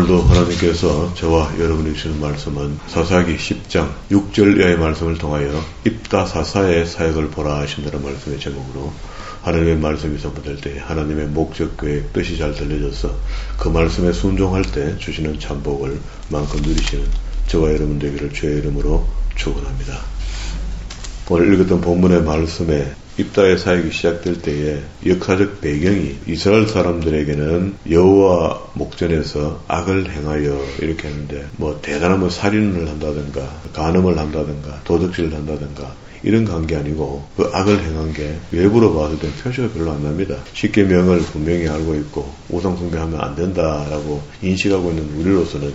오늘도 하나님께서 저와 여러분이 주시는 말씀은 사사기 10장 6절 이하의 말씀을 통하여 입다사사의 사역을 보라 하신다는 말씀의 제목으로 하나님의 말씀이 선포될 때 하나님의 목적, 계획, 뜻이 잘 들려져서 그 말씀에 순종할 때 주시는 참복을 마음껏 누리시는 저와 여러분 되기를 주의 이름으로 축원합니다. 오늘 읽었던 본문의 말씀에 입다의 사역이 시작될 때에 역사적 배경이 이스라엘 사람들에게는 여호와 목전에서 악을 행하여 이렇게 하는데 대단한 살인을 한다든가 간음을 한다든가 도둑질을 한다든가 이런 관계 아니고 그 악을 행한 게 외부로 봤을 때 표시가 별로 안 납니다. 십계명을 분명히 알고 있고 우상 숭배하면 안 된다라고 인식하고 있는 우리로서는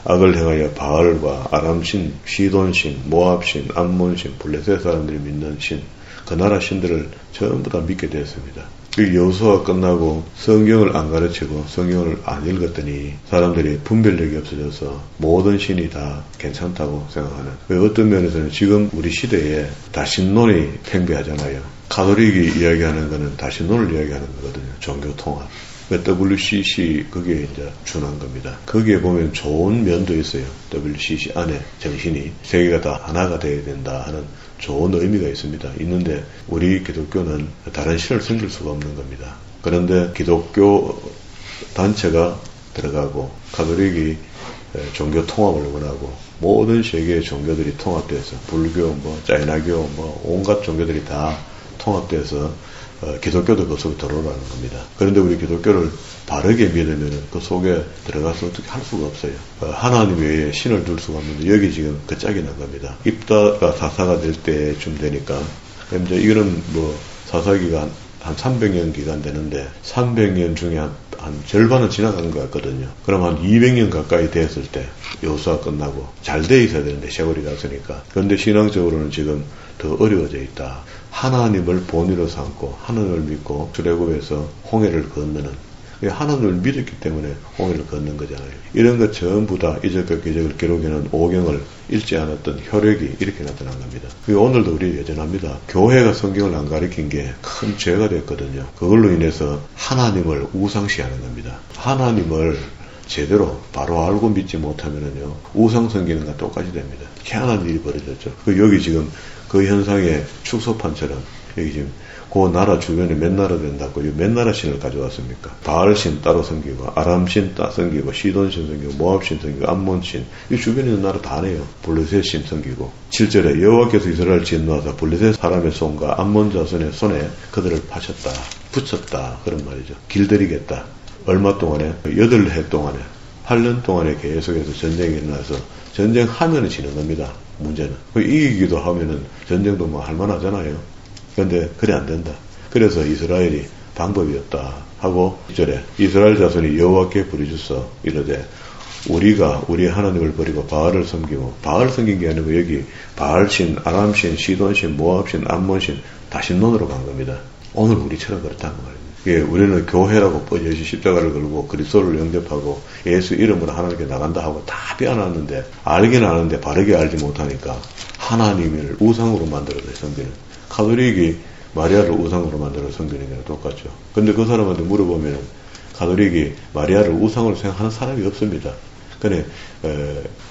악을 행하여 바알과 아람신, 시돈신, 모압신, 암몬신, 블레셋 사람들이 믿는 신, 그 나라 신들을 전부 다 믿게 되었습니다. 그 여호수아가 끝나고 성경을 안 가르치고 성경을 안 읽었더니 사람들이 분별력이 없어져서 모든 신이 다 괜찮다고 생각하는, 어떤 면에서는 지금 우리 시대에 다신론이 팽배하잖아요. 가톨릭이 이야기하는 거는 다신론을 이야기하는 거거든요. 종교 통합. WCC 거기에 이제 준한 겁니다. 거기에 보면 좋은 면도 있어요. WCC 안에 정신이 세계가 다 하나가 되어야 된다 하는 좋은 의미가 있습니다. 있는데 우리 기독교는 다른 신을 섬길 수가 없는 겁니다. 그런데 기독교 단체가 들어가고 가톨릭이 종교 통합을 원하고 모든 세계의 종교들이 통합돼서 불교, 짜이나교, 온갖 종교들이 다 통합돼서 기독교도 그 속에 들어오라는 겁니다. 그런데 우리 기독교를 바르게 믿으면 그 속에 들어가서 어떻게 할 수가 없어요. 하나님 외에 신을 둘 수가 없는데 여기 지금 그 짝이 난 겁니다. 입다가 사사가 될 때쯤 되니까 이제 이거는 사사기가 한 300년 기간 되는데 300년 중에 한 절반은 지나간 것 같거든요. 그럼 한 200년 가까이 됐을 때 여호수아 끝나고 잘 돼 있어야 되는데 세월이 갔으니까. 그런데 신앙적으로는 지금 더 어려워져 있다. 하나님을 본위로 삼고 하나님을 믿고 출애굽에서 홍해를 건너는, 하나님을 믿었기 때문에 홍해를 걷는 거잖아요. 이런 것 전부 다 이적과 기적을 기록해놓은 오경을 읽지 않았던 혈액이 이렇게 나타난 겁니다. 오늘도 우리 여전합니다. 교회가 성경을 안 가르친 게 큰 죄가 됐거든요. 그걸로 인해서 하나님을 우상시하는 겁니다. 하나님을 제대로 바로 알고 믿지 못하면은요, 우상 섬기는 것과 똑같이 됩니다. 희한한 일이 벌어졌죠. 여기 지금 그 현상의 축소판처럼 여기 지금 그 나라 주변에 몇 나라 된다고 몇 나라 신을 가져왔습니까? 바알신 따로 섬기고 아람신 따로 섬기고 시돈신 섬기고 모압신 섬기고 암몬신, 이 주변에 있는 나라 다 네요. 블레셋신 섬기고 7절에 여호와께서 이스라엘을 진노하사 블레셋 사람의 손과 암몬 자손의 손에 그들을 파셨다, 붙였다, 그런 말이죠. 길들이겠다. 얼마 동안에? 8해 동안에 8년 동안에 계속해서 전쟁이 일어나서 전쟁하면은 지는 겁니다. 문제는 이기기도 하면은 전쟁도 할만하잖아요. 그런데 그래 안 된다. 그래서 이스라엘이 방법이 없다 하고 2절에 이스라엘 자손이 여호와께 부르짖어 이르되 우리가 우리 하나님을 버리고 바알을 섬기고, 바알 섬긴 게 아니고 여기 바알신, 아람신, 시돈신, 모압신, 암몬신 다신론으로 간 겁니다. 오늘 우리처럼 그렇다는 말입니다. 우리는 교회라고 뻔히 십자가를 걸고 그리스도를 영접하고 예수 이름으로 하나님께 나간다 하고 다 빼어놨는데 알기는 아는데 바르게 알지 못하니까 하나님을 우상으로 만들어서 섬기는, 가톨릭이 마리아를 우상으로 만들어 섬기는 게 똑같죠. 근데 그 사람한테 물어보면 가톨릭이 마리아를 우상으로 생각하는 사람이 없습니다. 근데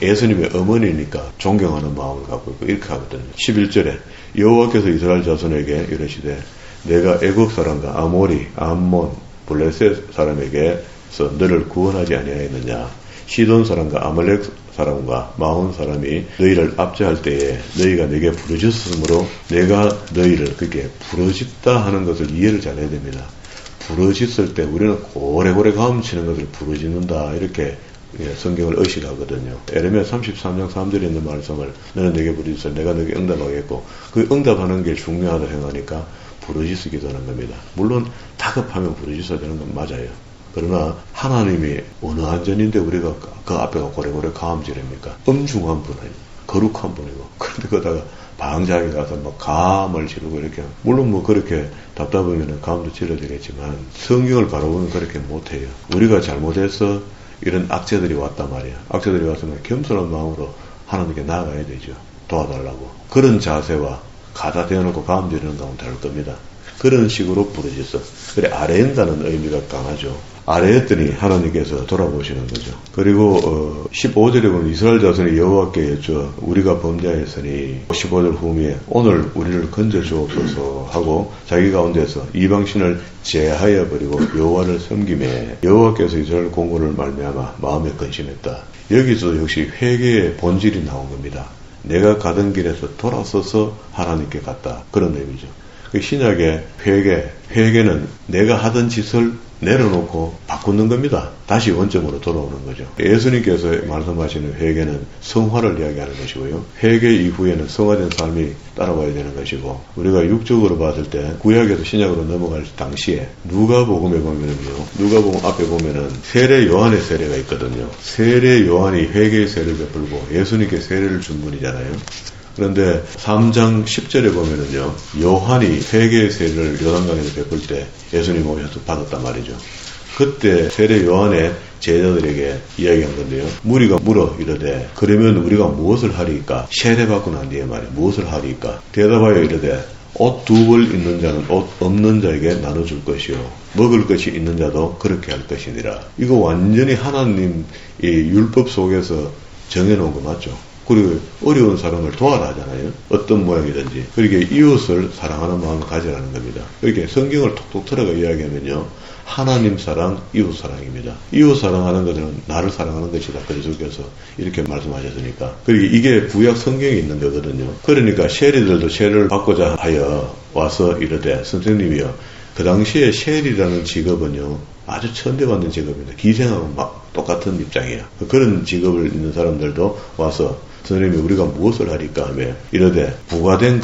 예수님의 어머니니까 존경하는 마음을 갖고 있고 이렇게 하거든요. 11절에 여호와께서 이스라엘 자손에게 이르시되 내가 애국 사람과 아모리, 암몬, 블레셋 사람에게서 너를 구원하지 아니하였느냐. 시돈 사람과 아말렉 사람과 마온 사람이 너희를 압제할 때에 너희가 내게 부르짖었으므로 내가 너희를 그렇게 부르짖다 하는 것을 이해를 잘해야 됩니다. 부르짖을 때 우리는 고래고래 가음치는 것을 부르짖는다 이렇게 성경을 의식하거든요. 에레미야 33장 3절에 있는 말씀을 너는 내게 부르짖어 내가 너에게 응답하겠고, 그 응답하는 게 중요하다 생각하니까 부르짖기도 하는 겁니다. 물론 다급하면 부르짖어야 되는 건 맞아요. 그러나 하나님이 어느 안전인데 우리가 그 앞에가 고래고래 가음지릅니까? 엄중한 분은 거룩한 분이고, 그런데 거다가 방자하게 가서 감을 지르고 이렇게, 물론 그렇게 답답하면 감도 질러야 되겠지만 성경을 바라보면 그렇게 못해요. 우리가 잘못해서 이런 악재들이 왔단 말이야. 악재들이 왔으면 겸손한 마음으로 하나님께 나아가야 되죠. 도와달라고. 그런 자세와 가다 대어놓고 가음 지르는 가면 다를 겁니다. 그런 식으로 부르짖어. 그래, 아뢰인다는 의미가 강하죠. 아뢰었더니 하나님께서 돌아보시는 거죠. 그리고 15절에 보면 이스라엘 자손이 여호와께 여쭈어 우리가 범죄하였으니 15절 후미에 오늘 우리를 건져 주옵소서 하고 자기 가운데서 이방신을 제하여 버리고 여호와를 섬기매 여호와께서 이스라엘 공고를 말미암아 마음에 근심했다. 여기서 역시 회개의 본질이 나온 겁니다. 내가 가던 길에서 돌아서서 하나님께 갔다. 그런 의미죠. 신약의 회개는 내가 하던 짓을 내려놓고 바꾸는 겁니다. 다시 원점으로 돌아오는 거죠. 예수님께서 말씀하시는 회개는 성화를 이야기하는 것이고요. 회개 이후에는 성화된 삶이 따라와야 되는 것이고, 우리가 육적으로 봤을 때 구약에서 신약으로 넘어갈 당시에 누가복음에 보면은요, 누가복음 앞에 보면은 세례 요한의 세례가 있거든요. 세례 요한이 회개의 세례를 베풀고 예수님께 세례를 준 분이잖아요. 그런데 3장 10절에 보면은요, 요한이 회개의 세례를 요단강에서 베풀 때 예수님 오셔서 받았단 말이죠. 그때 세례 요한의 제자들에게 이야기한 건데요. 무리가 물어 이르되 그러면 우리가 무엇을 하리까? 세례받고 난 뒤에 말이야. 무엇을 하리까? 대답하여 이르되 옷 2벌 있는 자는 옷 없는 자에게 나눠줄 것이요 먹을 것이 있는 자도 그렇게 할 것이니라. 이거 완전히 하나님 이 율법 속에서 정해놓은 거 맞죠? 그리고 어려운 사람을 도와라 하잖아요. 어떤 모양이든지. 그렇게 이웃을 사랑하는 마음을 가지라는 겁니다. 이렇게 성경을 톡톡 틀어가 이야기하면요, 하나님 사랑, 이웃 사랑입니다. 이웃 사랑하는 것은 나를 사랑하는 것이다. 그리스도께서 이렇게 말씀하셨으니까. 그리고 이게 구약 성경에 있는 거거든요. 그러니까 세리들도 세례를 받고자 하여 와서 이르되 선생님이여, 그 당시에 셰리라는 직업은요, 아주 천대받는 직업입니다. 기생하고 막 똑같은 입장이에요. 그런 직업을 있는 사람들도 와서 선생님이 우리가 무엇을 하리까 하며 이르되 부과된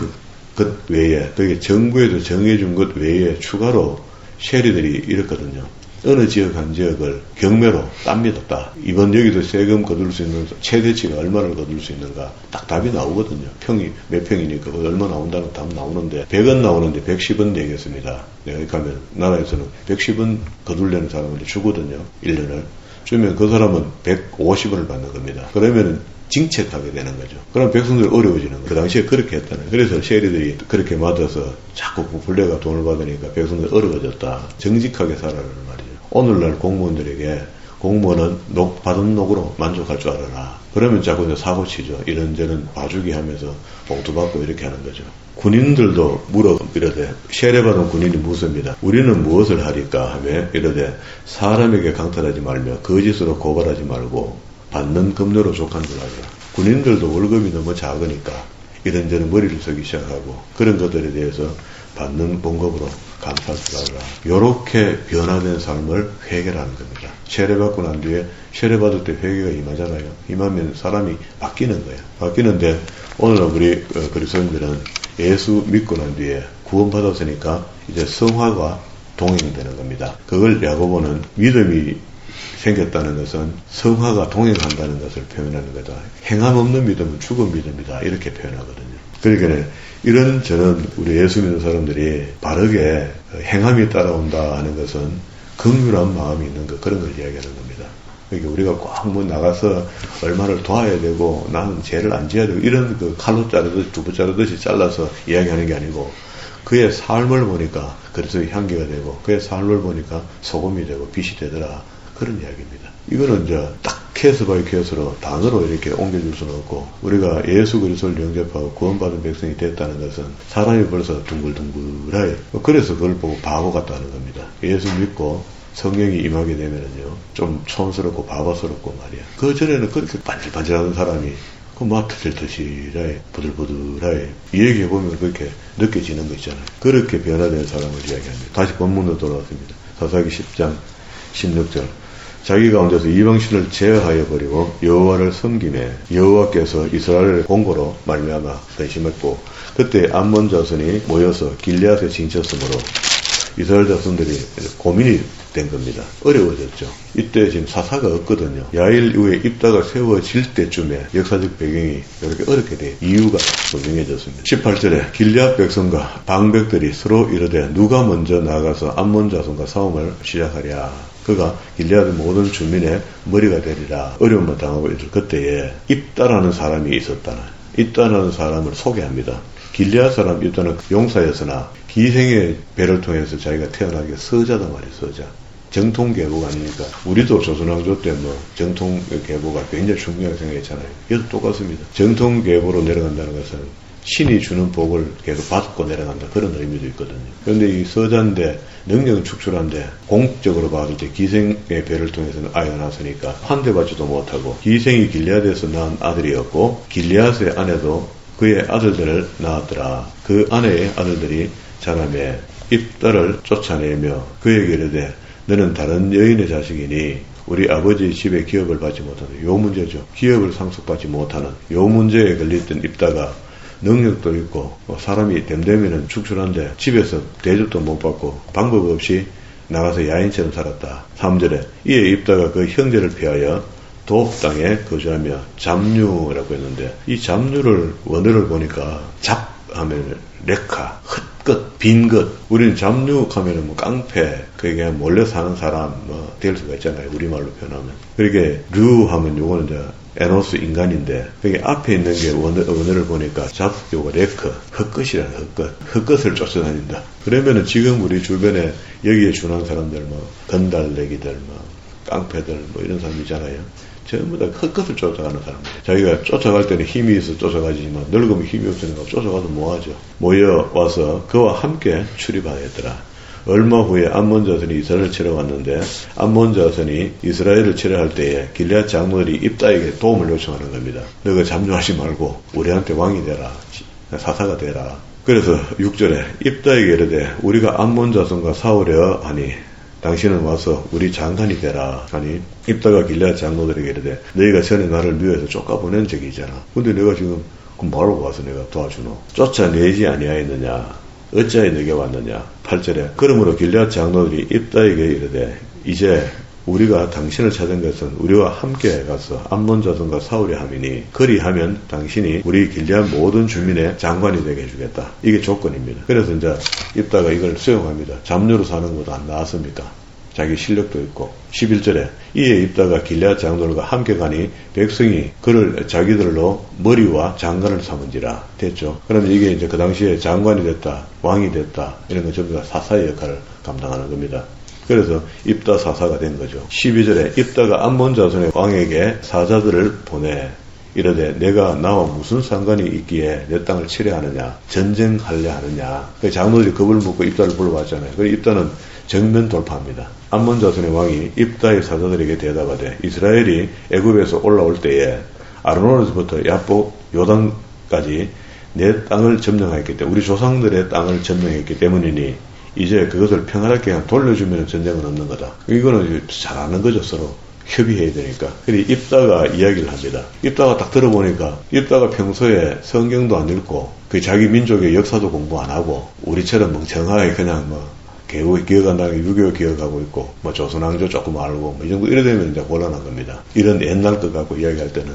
것 외에, 그게 정부에도 정해준 것 외에 추가로 셰리들이 이랬거든요. 어느 지역 한 지역을 경매로 땁니다. 이번 여기도 세금 거둘 수 있는 최대치가 얼마를 거둘 수 있는가 딱 답이 나오거든요. 평이 몇 평이니까 얼마 나온다는 답 나오는데 100원 나오는데 110원 내겠습니다. 내가 가면 나라에서는 110원 거둘려는 사람을 주거든요. 1년을 주면 그 사람은 150원을 받는 겁니다. 그러면 징책하게 되는 거죠. 그럼 백성들 어려워지는 거예요. 그 당시에 그렇게 했다는 거예요. 그래서 셰리들이 그렇게 맞아서 자꾸 부풀려가 돈을 받으니까 백성들 어려워졌다. 정직하게 살아라는 말이죠. 오늘날 공무원들에게 공무원은 받은 녹으로 만족할 줄 알아라. 그러면 자꾸 이제 사고치죠. 이런저런 봐주기 하면서 봉투 받고 이렇게 하는 거죠. 군인들도 이러되 세례받은 군인이 묻습니다. 우리는 무엇을 하리까 하며 이러되 사람에게 강탈하지 말며 거짓으로 고발하지 말고 받는 급료로 족한 줄 알라. 군인들도 월급이 너무 작으니까 이런저런 머리를 쓰기 시작하고 그런 것들에 대해서 받는 봉급으로 감사할 줄 알라. 요렇게 변화된 삶을 회개라는 겁니다. 세례받고 난 뒤에 세례받을 때 회개가 임하잖아요. 임하면 사람이 바뀌는 거예요. 바뀌는데 오늘 우리 그리스도인들은 예수 믿고 난 뒤에 구원받았으니까 이제 성화가 동행되는 겁니다. 그걸 야고보는 믿음이 생겼다는 것은 성화가 동행한다는 것을 표현하는 거다. 행함 없는 믿음은 죽은 믿음이다. 이렇게 표현하거든요. 그러니까 저는 우리 예수 믿는 사람들이 바르게 행함이 따라온다 하는 것은 긍휼한 마음이 있는 것, 그런 걸 이야기하는 겁니다. 그러니까 우리가 꼭 뭐 나가서 얼마를 도와야 되고 나는 죄를 안 지어야 되고 이런 그 칼로 자르듯이 두부 자르듯이 잘라서 이야기하는 게 아니고 그의 삶을 보니까 그래서 향기가 되고 그의 삶을 보니까 소금이 되고 빛이 되더라. 그런 이야기입니다. 이거는 이제 딱 케이스 바이 케이스로 단어로 이렇게 옮겨줄 수는 없고 우리가 예수 그리스도를 영접하고 구원받은 백성이 됐다는 것은 사람이 벌써 둥글둥글해. 그래서 그걸 보고 바보 같다는 겁니다. 예수 믿고 성령이 임하게 되면은요 좀 촌스럽고 바보스럽고 말이야. 그 전에는 그렇게 반질반질하던 사람이 막 터질터질해 부들부들해 이 얘기해보면 그렇게 느껴지는 거 있잖아요. 그렇게 변화된 사람을 이야기합니다. 다시 본문으로 돌아왔습니다. 사사기 10장 16절 자기 가운데서 이방신을 제어하여 버리고 여호와를 섬기매 여호와께서 이스라엘의 공고로 말미암아 근심했고 그때 암몬 자손이 모여서 길앗에 징쳤으므로 이스라엘 자손들이 고민이 된 겁니다. 어려워졌죠. 이때 지금 사사가 없거든요. 야일 이후에 입다가 세워질 때쯤에 역사적 배경이 이렇게 어렵게 돼 이유가 분명해졌습니다. 18절에 길앗 백성과 방백들이 서로 이르되 누가 먼저 나가서 암몬 자손과 싸움을 시작하랴. 그가 길앗의 모든 주민의 머리가 되리라. 어려움을 당하고 있을 그때에 입다라는 사람이 있었다는 입다라는 사람을 소개합니다. 길앗 사람 입다는 용사였으나 기생의 배를 통해서 자기가 태어나게 서자단 말이에요. 서자. 정통 계보가 아니니까. 우리도 조선왕조 때 뭐 정통 계보가 굉장히 중요하게 생각했잖아요. 이것도 똑같습니다. 정통 계보로 내려간다는 것은 신이 주는 복을 계속 받고 내려간다, 그런 의미도 있거든요. 그런데 이 서자인데 능력은 축출한데 공적으로 봤을 때 기생의 배를 통해서는 아이가 낳았으니까 환대받지도 못하고, 기생이 길리앗에서 낳은 아들이었고 길리앗의 아내도 그의 아들들을 낳았더라. 그 아내의 아들들이 자라매 입다를 쫓아내며 그에게 이르되 너는 다른 여인의 자식이니 우리 아버지의 집에 기업을 받지 못하는, 요 문제죠. 기업을 상속받지 못하는 요 문제에 걸렸던 입다가 능력도 있고 사람이 됨되면은 축출한데 집에서 대접도 못 받고 방법 없이 나가서 야인처럼 살았다. 3절에 이에 입다가 그 형제를 피하여 도읍 땅에 거주하며 잡류라고 했는데, 이 잡류를 원어를 보니까 잡하면 레카, 헛것, 빈것. 우리는 잡류하면은 뭐 깡패, 그게 몰래 사는 사람 뭐 될 수가 있잖아요. 우리말로 표현하면. 그렇게 류하면 요거는 이제 에노스 인간인데, 그게 앞에 있는 게 원어를 보니까 잡, 요거 레크, 헛것이라는 헛것. 헛것을 쫓아다닌다. 그러면은 지금 우리 주변에 여기에 준한 사람들 뭐 건달내기들 뭐 깡패들 뭐 이런 사람 있잖아요. 전부 다 헛것을 쫓아가는 사람들. 자기가 쫓아갈 때는 힘이 있어 쫓아가지만 늙으면 힘이 없으니까 쫓아가도 뭐하죠. 모여와서 그와 함께 출입하였더라. 얼마 후에 암몬 자손이 이스라엘을 치러 왔는데, 암몬 자손이 이스라엘을 치러할 때에 길리앗 장로들이 입다에게 도움을 요청하는 겁니다. 너가 잠잠하지 말고 우리한테 왕이 되라, 사사가 되라. 그래서 6절에 입다에게 이르되 우리가 암몬 자손과 싸우려 하니 당신은 와서 우리 장관이 되라 하니, 입다가 길리앗 장로들에게 이르되 너희가 전에 나를 묘에서 쫓아보낸 적이 있잖아. 근데 내가 지금 그럼 뭐하러 와서 내가 도와주노? 쫓아내지 아니하였느냐? 어찌하여 내게 왔느냐? 8절에 그러므로 길리앗 장로들이 입다에게 이르되 이제 우리가 당신을 찾은 것은 우리와 함께 가서 암몬 자손과 싸우려 함이니 그리하면 당신이 우리 길리앗 모든 주민의 장관이 되게 해주겠다. 이게 조건입니다. 그래서 이제 입다가 이걸 수용합니다. 잡류로 사는 것도 안 나았습니까? 자기 실력도 있고. 11절에 이에 입다가 길리앗 장로들과 함께 가니 백성이 그를 자기들로 머리와 장관을 삼은지라. 됐죠. 그러면 이게 이제 그 당시에 장관이 됐다, 왕이 됐다, 이런 건 전부 다 사사의 역할을 감당하는 겁니다. 그래서 입다 사사가 된 거죠. 12절에 입다가 암몬 자손의 왕에게 사자들을 보내 이르되 내가 나와 무슨 상관이 있기에 내 땅을 치려 하느냐, 전쟁하려 하느냐. 장로들이 겁을 먹고 입다를 불러왔잖아요. 그래서 입다는 정면 돌파합니다. 암몬 자손의 왕이 입다의 사자들에게 대답하되 이스라엘이 애굽에서 올라올 때에 아르노르스부터 야복 요단까지 내 땅을 점령했기 때문에, 우리 조상들의 땅을 점령했기 때문이니 이제 그것을 평안하게 그냥 돌려주면 전쟁은 없는 거다. 이거는 잘 아는 거죠. 서로 협의해야 되니까. 그래서 입다가 이야기를 합니다. 입다가 딱 들어보니까 입다가 평소에 성경도 안 읽고 그 자기 민족의 역사도 공부 안 하고 우리처럼 멍청하게 그냥 뭐 기억한다는 게 유교 기억하고 있고 뭐 조선왕조 조금 알고 뭐 이 정도 이래 되면 이제 곤란한 겁니다. 이런 옛날 것 갖고 이야기할 때는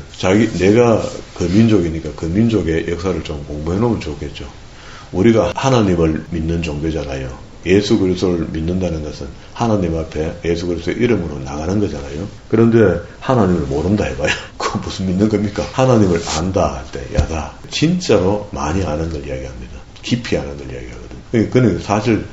내가 그 민족이니까 그 민족의 역사를 좀 공부해 놓으면 좋겠죠. 우리가 하나님을 믿는 종교잖아요. 예수 그리스도를 믿는다는 것은 하나님 앞에 예수 그리스도의 이름으로 나가는 거잖아요. 그런데 하나님을 모른다 해봐요. 그거 무슨 믿는 겁니까? 하나님을 안다 할 때 야다. 진짜로 많이 아는 걸 이야기합니다. 깊이 아는 걸 이야기하거든요. 그는 사실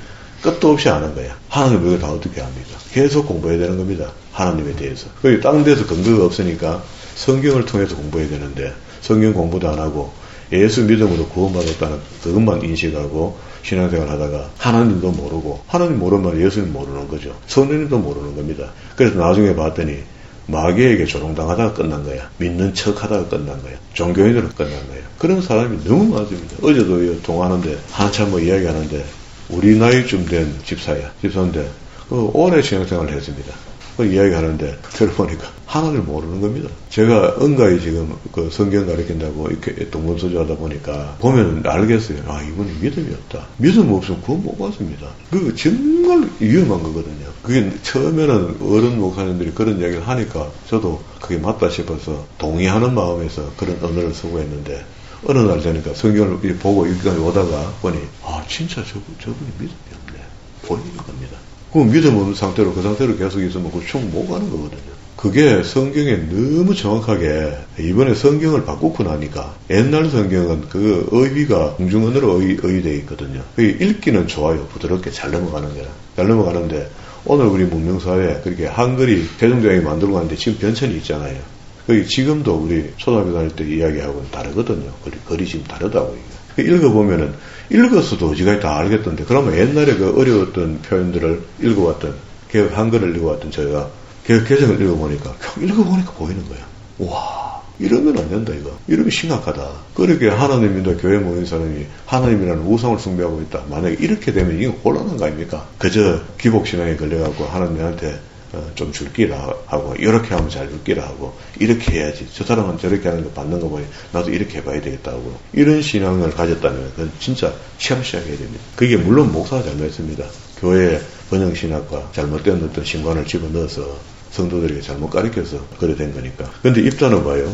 끝도 없이 아는 거야. 하나님을 우리가 다 어떻게 압니까? 계속 공부해야 되는 겁니다. 하나님에 대해서. 딴 데서 근거가 없으니까 성경을 통해서 공부해야 되는데 성경 공부도 안 하고 예수 믿음으로 구원받았다는 그것만 인식하고 신앙생활 하다가 하나님도 모르고, 하나님 모르면 예수님 모르는 거죠. 성령님도 모르는 겁니다. 그래서 나중에 봤더니 마귀에게 조롱당하다가 끝난 거야. 믿는 척 하다가 끝난 거야. 종교인으로 끝난 거야. 그런 사람이 너무 많습니다. 어제도 통화하는데 한참 뭐 이야기하는데 우리 나이쯤 된 집사인데 오래 신앙생활을 했습니다. 그 이야기하는데 들어보니까 하나님을 모르는 겁니다. 제가 은가히 지금 그 성경 가르친다고 이렇게 동문서주 하다 보니까 보면 알겠어요. 아, 이분이 믿음이 없다. 믿음 없으면 구원 못 받습니다. 그거 정말 위험한 거거든요. 그게 처음에는 어른 목사님들이 그런 이야기를 하니까 저도 그게 맞다 싶어서 동의하는 마음에서 그런 언어를 쓰고 했는데 어느 날 되니까 성경을 보고 여기까지 오다가 보니 아, 진짜 저분이 믿음이 없네. 보이는 겁니다. 그럼 믿음 없는 상태로 그 상태로 계속 있으면 그 총 못 가는 거거든요. 그게 성경에 너무 정확하게 이번에 성경을 바꾸고 나니까 옛날 성경은 그 의의가 공중언어로 의의되어 있거든요. 읽기는 좋아요. 부드럽게 잘 넘어가는 거라. 잘 넘어가는데 오늘 우리 문명사회 그렇게 한글이 세종대왕이 만들고 갔는데 지금 변천이 있잖아요. 거기 지금도 우리 초등학교 다닐 때 이야기하고는 다르거든요. 글이 지금 다르다고. 읽어보면은 읽었어도 어지간히 다 알겠던데, 그러면 옛날에 그 어려웠던 표현들을 읽어왔던, 개혁 한글을 읽어왔던 저희가 개혁 개정을 읽어보니까 보이는 거야. 와, 이러면 안 된다, 이거. 이러면 심각하다. 그렇게 하나님이나 교회 모인 사람이 하나님이라는 우상을 숭배하고 있다. 만약에 이렇게 되면 이건 곤란한 거 아닙니까? 그저 기복신앙에 걸려갖고 하나님한테 좀 줄기라 하고, 이렇게 하면 잘 줄기라 하고, 이렇게 해야지. 저 사람은 저렇게 하는 거 받는 거 보니 나도 이렇게 해봐야 되겠다고. 이런 신앙을 가졌다면 그건 진짜 시험시작해야 됩니다. 그게 물론 목사가 잘못했습니다. 교회에 번영신학과 잘못된 어떤 신관을 집어넣어서 성도들에게 잘못 가르쳐서 그래 된 거니까. 근데 입단은 봐요.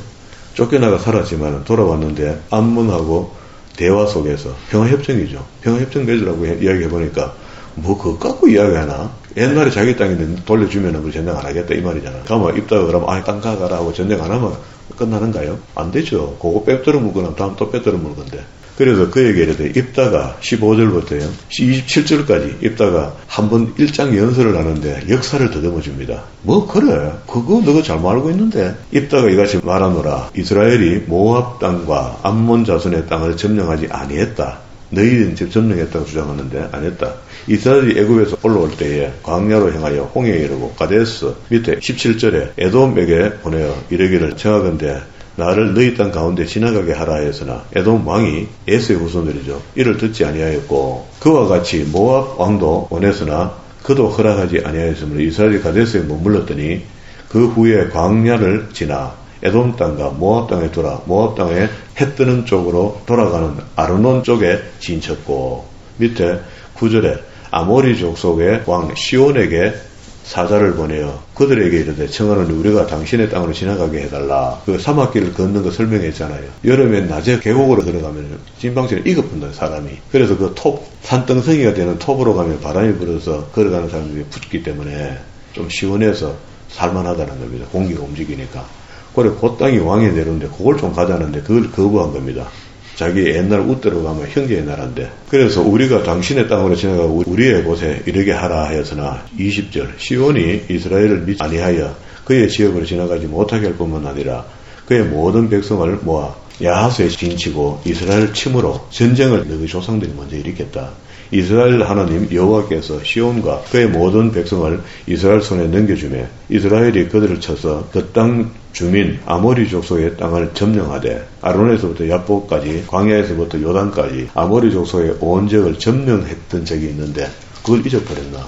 쫓겨나가 살았지만 돌아왔는데 암문하고 대화 속에서 평화협정이죠. 평화협정 맺으라고 이야기해보니까 뭐 그거 갖고 이야기하나? 옛날에 자기 땅인데 돌려주면은 그 전쟁 안 하겠다 이 말이잖아. 가면 입다가 그러면 땅 가가라 하고 전쟁 안 하면 끝나는가요? 안 되죠. 그거 빼뜨려 물거나 다음 또 빼뜨려 물 건데. 그래서 그 얘기를 해도 입다가 15절부터요 27절까지 입다가 한번 일장 연설을 하는데 역사를 더듬어 줍니다. 뭐 그래 그거 너가 잘못 알고 있는데, 입다가 이같이 말하노라. 이스라엘이 모압 땅과 암몬 자손의 땅을 점령하지 아니했다. 너희는 점령했다고 주장하는데 안 했다. 이스라엘이 애굽에서 올라올 때에 광야로 향하여 홍해에 이르고 가데스 밑에 17절에 에돔에게 보내어 이르기를 청하건대 나를 너희 땅 가운데 지나가게 하라 하였으나 에돔 왕이 에스의 후손들이죠. 이를 듣지 아니하였고, 그와 같이 모압 왕도 원했으나 그도 허락하지 아니하였으므로 이스라엘이 가데스에 머물렀더니 그 후에 광야를 지나 에돔 땅과 모압 땅에 돌아 모압 땅에 해 뜨는 쪽으로 돌아가는 아르논 쪽에 진쳤고, 밑에 9절에 아모리 족속의 왕 시온에게 사자를 보내어 그들에게 이르되 청하노니 우리가 당신의 땅으로 지나가게 해달라. 그 사막길을 걷는 거 설명했잖아요. 여름에 낮에 계곡으로 들어가면 찐방처럼 익어본다 사람이. 그래서 그 산등성이가 되는 톱으로 가면 바람이 불어서 걸어가는 사람들이 붙기 때문에 좀 시원해서 살만하다는 겁니다. 공기가 움직이니까. 그래 그 땅이 왕에 내려오는데 그걸 좀 가자는데 그걸 거부한 겁니다. 자기 옛날 웃대로 가면 형제의 나라인데. 그래서 우리가 당신의 땅으로 지나가고 우리의 곳에 이르게 하라 하였으나 20절 시온이 이스라엘을 믿지 아니하여 그의 지역으로 지나가지 못하게 할 뿐만 아니라 그의 모든 백성을 모아 야하스에 진치고 이스라엘 침으로 전쟁을 너희 조상들이 먼저 일으켰다. 이스라엘 하나님 여호와께서 시온과 그의 모든 백성을 이스라엘 손에 넘겨주며 이스라엘이 그들을 쳐서 그 땅 주민 아모리 족속의 땅을 점령하되 아론에서부터 야복까지 광야에서부터 요단까지 아모리 족속의 온 지역을 점령했던 적이 있는데 그걸 잊어버렸나?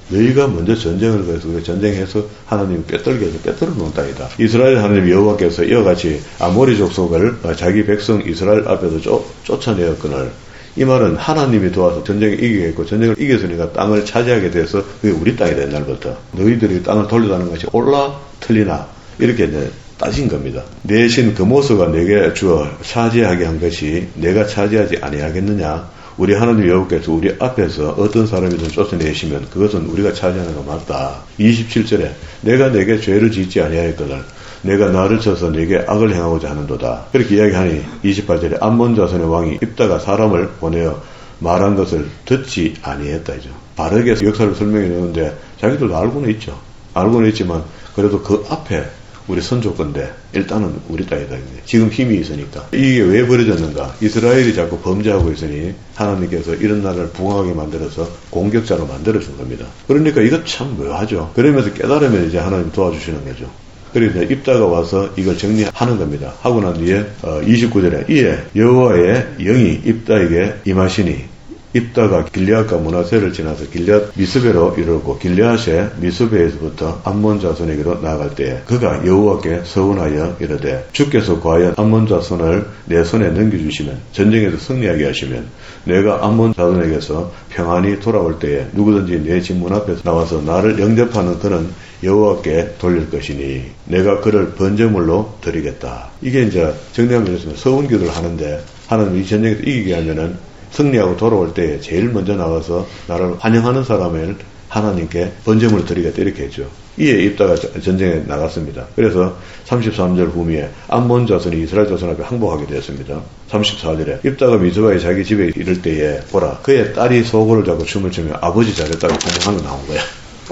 너희가 먼저 전쟁을 해서 전쟁해서 하나님이 빼떨게 해서 빼떨어 놓은 땅이다. 이스라엘 하나님 여호와께서 이와 같이 아모리 족속을 자기 백성 이스라엘 앞에서 쫓아내었거늘, 이 말은 하나님이 도와서 전쟁을 이기겠고 전쟁을 이겼으니까 땅을 차지하게 돼서 그게 우리 땅이 된 날부터 너희들이 땅을 돌려다는 것이 옳나 틀리나 이렇게 따진 겁니다. 내 신 그모스가 내게 주어 차지하게 한 것이 내가 차지하지 아니하겠느냐? 우리 하나님 여호와께서 우리 앞에서 어떤 사람이든 쫓아내시면 그것은 우리가 차지하는 거 맞다. 27절에 내가 내게 죄를 짓지 아니하였거늘 내가 나를 쳐서 내게 악을 행하고자 하는도다. 그렇게 이야기하니 28절에 암몬 자손의 왕이 입다가 사람을 보내어 말한 것을 듣지 아니했다죠. 바르게 역사를 설명해 놓는데 자기들도 알고는 있죠. 알고는 있지만 그래도 그 앞에 우리 선조 건데 일단은 우리 땅이다. 지금 힘이 있으니까. 이게 왜 벌어졌는가? 이스라엘이 자꾸 범죄하고 있으니 하나님께서 이런 나라를 붕하게 만들어서 공격자로 만들어준 겁니다. 그러니까 이거 참 묘하죠. 그러면서 깨달으면 이제 하나님 도와주시는 거죠. 그래서 입다가 와서 이걸 정리하는 겁니다. 하고 난 뒤에 29절에 이에 여호와의 영이 입다에게 임하시니 입다가 길리앗과 므낫세를 지나서 길리앗 미스베로 이르고 길리앗의 미스베에서부터 암몬 자손에게로 나아갈 때에 그가 여호와께 서원하여 이르되 주께서 과연 암몬 자손을 내 손에 넘겨주시면 전쟁에서 승리하게 하시면 내가 암몬 자손에게서 평안히 돌아올 때에 누구든지 내 집 문 앞에서 나와서 나를 영접하는 그는 여호와께 돌릴 것이니 내가 그를 번제물로 드리겠다. 이게 이제 정리하면 서원기도를 하는데 하나님 이 전쟁에서 이기게 하면은 승리하고 돌아올 때 제일 먼저 나와서 나를 환영하는 사람을 하나님께 번제물을 드리겠다 이렇게 했죠. 이에 입다가 전쟁에 나갔습니다. 그래서 33절 후미에 암몬 자손이 이스라엘 자손 앞에 항복하게 되었습니다. 34절에 입다가 미스바에 자기 집에 이를 때에 보라 그의 딸이 소고를 잡고 춤을 추며 아버지 잘했다고 공경하며 나온 거야.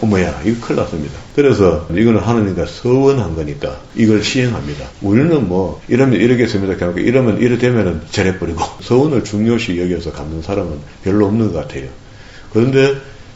어머야, 이거 큰일 났습니다. 그래서 이거는 하나님과 서원한 거니까 이걸 시행합니다. 우리는 뭐 이러면 이러겠습니다. 이러면 이래 되면은 절해버리고 서원을 중요시 여겨서 갖는 사람은 별로 없는 것 같아요. 그런데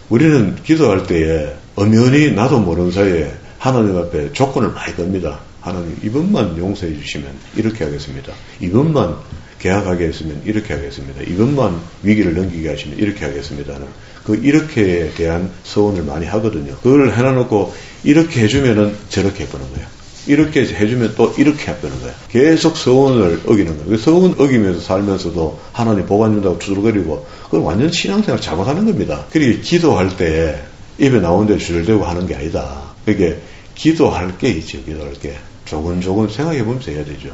우리는 기도할 때에 엄연히 나도 모르는 사이에 하나님 앞에 조건을 많이 겁니다. 하나님 이번만 용서해 주시면 이렇게 하겠습니다. 이번만 계약하게 했으면 이렇게 하겠습니다. 이번만 위기를 넘기게 하시면 이렇게 하겠습니다는 그 이렇게에 대한 서원을 많이 하거든요. 그걸 해놔놓고 이렇게 해주면은 저렇게 해보는 거예요. 이렇게 해주면 또 이렇게 해보는 거예요. 계속 서원을 어기는 거예요. 서원 어기면서 살면서도 하나님 복 안 준다고 두들거리고 그건 완전 신앙생활 잘못하는 겁니다. 그리고 기도할 때 입에 나오는 데 주절대고 하는 게 아니다. 그게 기도할 게 있죠. 기도할 게 조금 생각해보면서 해야 되죠.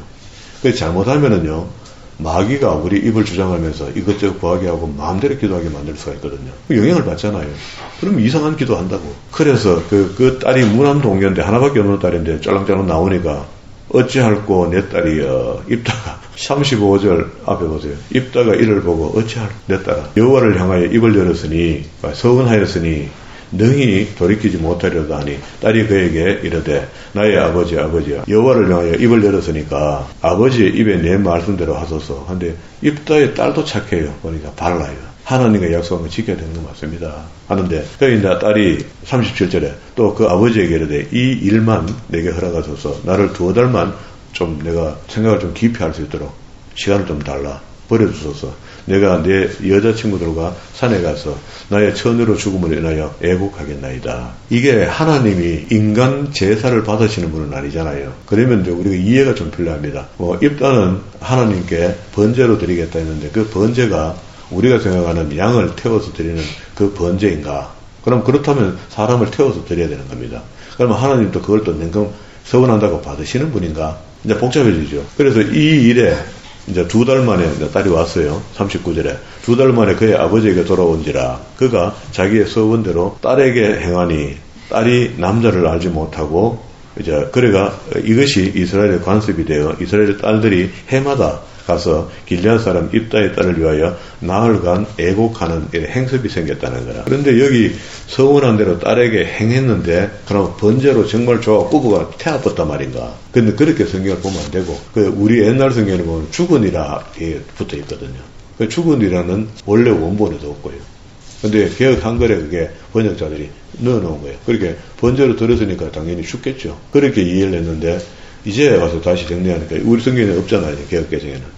그래서 잘못하면은요 마귀가 우리 입을 주장하면서 이것저것 구하게 하고 마음대로 기도하게 만들 수가 있거든요. 영향을 받잖아요. 그럼 이상한 기도한다고. 그래서 그 딸이 무남동녀인데 하나밖에 없는 딸인데 짤랑짤랑 나오니까 어찌할꼬 내 딸이여 입다가 35절 앞에 보세요. 입다가 이를 보고 어찌할 내 딸아 여호와를 향하여 입을 열었으니 서원하였으니 능히 돌이키지 못하려도 하니 딸이 그에게 이르되 나의 아버지야 여호와를 향하여 입을 열었으니까 아버지의 입에 내 말씀대로 하소서. 근데 입다의 딸도 착해요. 보니까 발라요. 하나님과 약속한 거 지켜야 되는 거 맞습니다. 하는데 그러니까 딸이 37절에 또 그 아버지에게 이르되 이 일만 내게 허락하소서. 나를 2달만 좀 내가 생각을 좀 깊이 할 수 있도록 시간을 좀 달라. 버려주소서. 내가 내 여자친구들과 산에 가서 나의 처녀로 죽음을 인하여 애국하겠나이다. 이게 하나님이 인간 제사를 받으시는 분은 아니잖아요. 그러면 이제 우리가 이해가 좀 필요합니다. 입단은 하나님께 번제로 드리겠다 했는데 그 번제가 우리가 생각하는 양을 태워서 드리는 그 번제인가? 그럼 그렇다면 사람을 태워서 드려야 되는 겁니다. 그러면 하나님도 그걸 또 냉큼 서원한다고 받으시는 분인가? 이제 복잡해지죠. 그래서 이 일에 이제 2달 만에 딸이 왔어요. 39절에 2달 만에 그의 아버지에게 돌아온지라 그가 자기의 서원대로 딸에게 행하니 딸이 남자를 알지 못하고 이제 그래가 이것이 이스라엘의 관습이 되어 이스라엘의 딸들이 해마다 가서 길앗 사람 입다의 딸을 위하여 나흘간 애곡하는 행습이 생겼다는 거라. 그런데 여기 서원한 대로 딸에게 행했는데 그럼 번제로 정말 좋아 꾸부가 태아뻤단 말인가. 근데 그렇게 성경을 보면 안 되고 우리 옛날 성경을 보면 죽은이라 붙어 있거든요. 그 죽은이라는 원래 원본에도 없고요. 근데 개혁 한글에 그게 번역자들이 넣어놓은 거예요. 그렇게 번제로 들었으니까 당연히 죽겠죠. 그렇게 이해를 했는데 이제 와서 다시 정리하니까 우리 성경에 없잖아요. 개혁개정에는.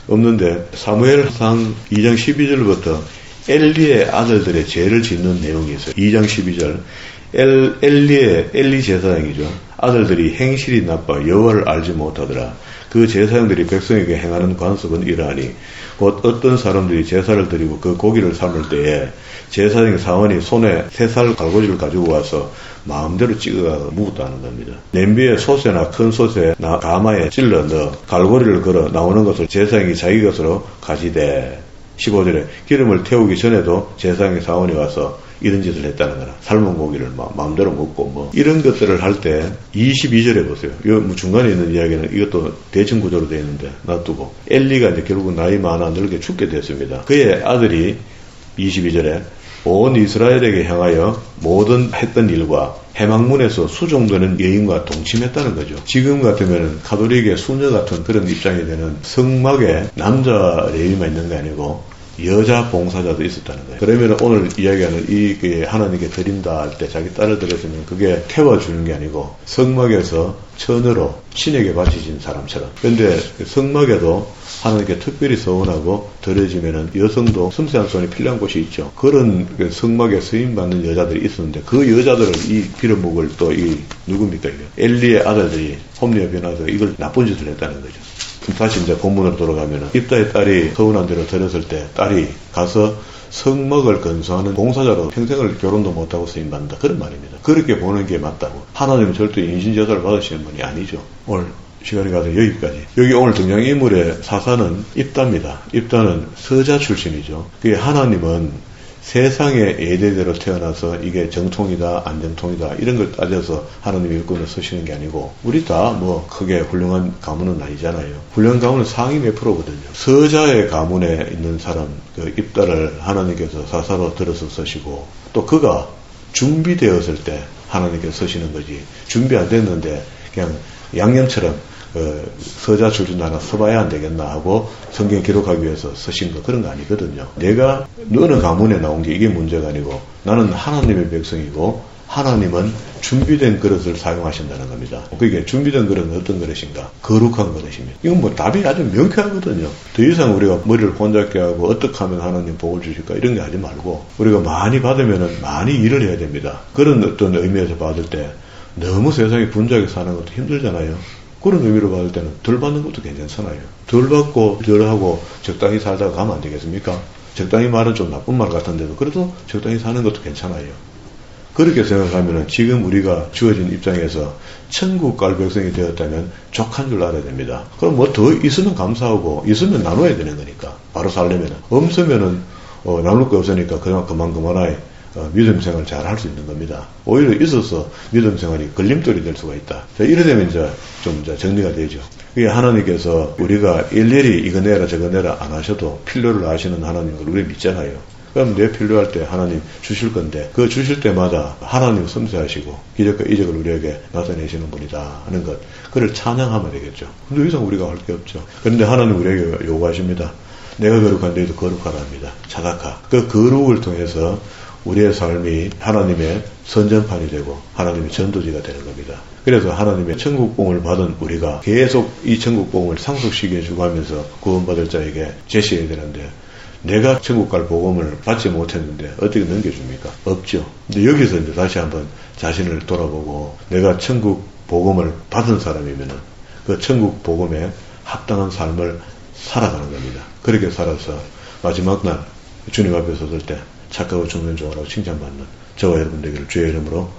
없는데 사무엘상 2장 12절부터 엘리의 아들들의 죄를 짓는 내용이 있어요. 2장 12절 엘리 제사장이죠. 아들들이 행실이 나빠 여호와를 알지 못하더라. 그 제사장들이 백성에게 행하는 관습은 이러하니 곧 어떤 사람들이 제사를 드리고 그 고기를 삶을 때에 제사장 사원이 손에 3살 갈고리를 가지고 와서 마음대로 찍어가 묵었다는 겁니다. 냄비에 솥에나 큰 솥에 가마에 찔러 넣어 갈고리를 걸어 나오는 것을 제사장이 자기 것으로 가지되 15절에 기름을 태우기 전에도 제사장의 사원이 와서 이런 짓을 했다는 거라. 삶은 고기를 마음대로 먹고 이런 것들을 할 때 22절에 보세요. 중간에 있는 이야기는 이것도 대칭 구조로 되어 있는데 놔두고 엘리가 이제 결국 나이 많아 늙게 죽게 됐습니다. 그의 아들이 22절에 온 이스라엘에게 향하여 모든 했던 일과 해망문에서 수종되는 여인과 동침했다는 거죠. 지금 같으면 가톨릭의 수녀 같은 그런 입장이 되는 성막에 남자 레위만 있는 게 아니고 여자 봉사자도 있었다는 거예요. 그러면 오늘 이야기하는 이 하나님께 드린다 할 때 자기 딸을 드렸으면 그게 태워주는 게 아니고 성막에서 처녀로 신에게 바치신 사람처럼. 그런데 성막에도 하나님께 특별히 서원하고 드려지면은 여성도 섬세한 손이 필요한 곳이 있죠. 그런 성막에 쓰임받는 여자들이 있었는데 그 여자들을 이 빌어먹을 또 누굽니까? 엘리의 아들들이 홈리와 변화서 이걸 나쁜 짓을 했다는 거죠. 다시 이제 본문으로 돌아가면은 입다의 딸이 서운한 대로 드렸을 때 딸이 가서 성막을 건설하는 봉사자로 평생을 결혼도 못하고 쓰임받는다. 그런 말입니다. 그렇게 보는 게 맞다고. 하나님은 절대 인신제사를 받으시는 분이 아니죠. 오늘 시간이 가서 여기까지. 여기 오늘 등장인물의 사사는 입다입니다. 입다는 서자 출신이죠. 그게 하나님은 세상의 예대대로 태어나서 이게 정통이다 안 정통이다 이런 걸 따져서 하나님의 일꾼을 쓰시는 게 아니고 우리 다 크게 훌륭한 가문은 아니잖아요. 훌륭한 가문은 상위 몇 프로거든요. 서자의 가문에 있는 사람 그 입다를 하나님께서 사사로 들어서 쓰시고 또 그가 준비되었을 때 하나님께 서시는 거지. 준비 안 됐는데 그냥 양념처럼 서자 줄줄 하나 서봐야 안 되겠나 하고 성경 기록하기 위해서 서신 거 그런 거 아니거든요. 내가 어느 가문에 나온 게 이게 문제가 아니고 나는 하나님의 백성이고 하나님은 준비된 그릇을 사용하신다는 겁니다. 그게 준비된 그릇은 어떤 그릇인가? 거룩한 그릇입니다. 이건 뭐 답이 아주 명쾌하거든요. 더 이상 우리가 머리를 혼잡게 하고 어떻게 하면 하나님 복을 주실까 이런 게 하지 말고 우리가 많이 받으면 많이 일을 해야 됩니다. 그런 어떤 의미에서 받을 때 너무 세상에 분주하게 사는 것도 힘들잖아요. 그런 의미로 받을 때는 덜 받는 것도 괜찮잖아요. 덜 받고 덜 하고 적당히 살다가 가면 안 되겠습니까? 적당히 말은 좀 나쁜 말 같은데도 그래도 적당히 사는 것도 괜찮아요. 그렇게 생각하면 지금 우리가 주어진 입장에서 천국 갈 백성이 되었다면 족한 줄 알아야 됩니다. 그럼 뭐 더 있으면 감사하고 있으면 나눠야 되는 거니까 바로 살려면 없으면은 나눌 거 없으니까 그만 믿음 생활 잘 할 수 있는 겁니다. 오히려 있어서 믿음 생활이 걸림돌이 될 수가 있다. 자, 이래 되면 이제 좀 정리가 되죠. 이게 하나님께서 우리가 일일이 이거 내라 저거 내라 안 하셔도 필요를 아시는 하나님을 우리 믿잖아요. 그럼 내 필요할 때 하나님 주실 건데 그 주실 때마다 하나님 섬세하시고 기적과 이적을 우리에게 나타내시는 분이다 하는 것 그를 찬양하면 되겠죠. 근데 이상 우리가 할 게 없죠. 그런데 하나님 우리에게 요구하십니다. 내가 거룩한 너희도 거룩하라 합니다. 자다카. 그 거룩을 통해서 우리의 삶이 하나님의 선전판이 되고 하나님의 전도지가 되는 겁니다. 그래서 하나님의 천국복을 받은 우리가 계속 이 천국복을 상속시켜 주고 하면서 구원받을 자에게 제시해야 되는데 내가 천국 갈 복음을 받지 못했는데 어떻게 넘겨줍니까? 없죠. 근데 여기서 이제 다시 한번 자신을 돌아보고 내가 천국 복음을 받은 사람이면은 그 천국 복음에 합당한 삶을 살아가는 겁니다. 그렇게 살아서 마지막 날 주님 앞에 섰을 때 착하고 정면종하라고 칭찬받는 저와 여러분 되기를 주의 이름으로